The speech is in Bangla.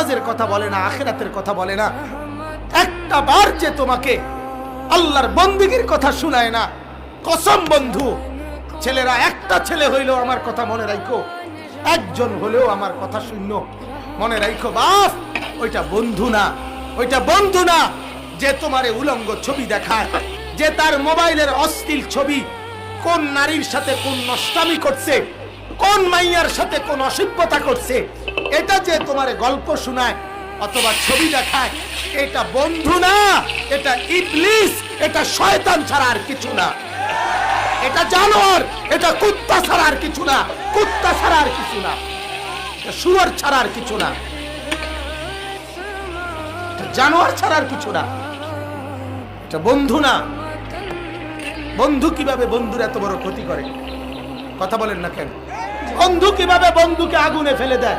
নামাজের কথা বলে না, আখিরাতের কথা বলে না, একটা বার যে তোমাকে আল্লাহর বন্দেগীর কথা শোনায় না। কসম বন্ধু, ছেলেরা একটা ছেলে হইলেও আমার কথা মনে রাখো, একজন হলেও আমার কথা শুনো, মনে রাখো বাপ, ওইটা বন্ধু না, ওইটা বন্ধু না যে তোমারে উলঙ্গ ছবি দেখায়, যে তার মোবাইলের অশ্লীল ছবি, কোন নারীর সাথে কোন নষ্টামি করছে, কোন মাইয়ার সাথে কোন অসভ্যতা করছে, এটা যে তোমারে গল্প শোনায় অথবা ছবি দেখায়, এটা বন্ধু না, এটা ইবলিস, এটা শয়তান ছাড়া আর কিছু না, এটা জানোয়ার, এটা কুত্তা ছাড়া আর কিছু না, কুত্তা ছাড়া আর কিছু না, এটা শুয়োর ছাড়া আর কিছু না, এটা জানোয়ার ছাড়া আর কিছু না, এটা বন্ধু না। বন্ধু কিভাবে বন্ধুর এত বড় ক্ষতি করে? কথা বলেন না কেন? বন্ধু কিভাবে বন্ধুকে আগুনে ফেলে দেয়?